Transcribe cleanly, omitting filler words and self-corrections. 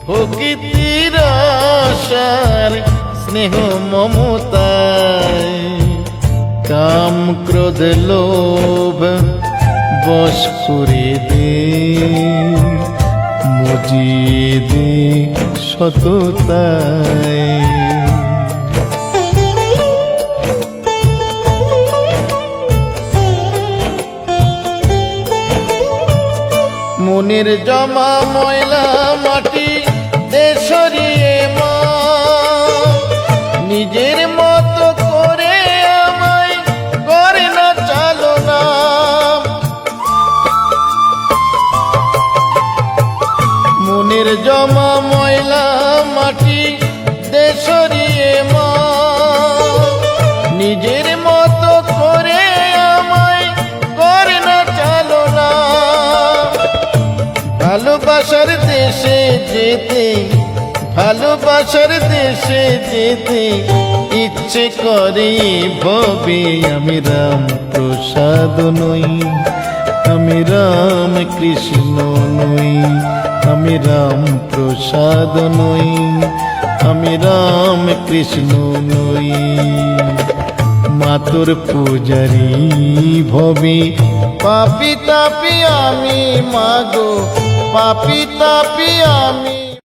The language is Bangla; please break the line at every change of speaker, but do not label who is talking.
প্রকৃতির আশার স্নেহ মমতায় কাম ক্রোধ লোভ বশ করে দে, মজিয়ে দে সততায়। মনের জমা ময়লা মাটি দে সরিয়ে মা, নিজের মতো করে আমায় করে না চালনা। মনের জমা ময়লা মাটি দে সরিয়ে মা, নিজের মতো করে আমায় করে না চালনা। ভালোবাসার দেশে যেতে, ভালোবাসার দেশে যেতে ইচ্ছে করে ভবে। আমি রাম প্রসাদ নই, আমি রাম কৃষ্ণ নই, আমি রাম প্রসাদ নই, আমি রাম কৃষ্ণ নই। মাতর পূজারি ভবে পাপি তাপি আমি মাগো, পাপি তাপি আমি।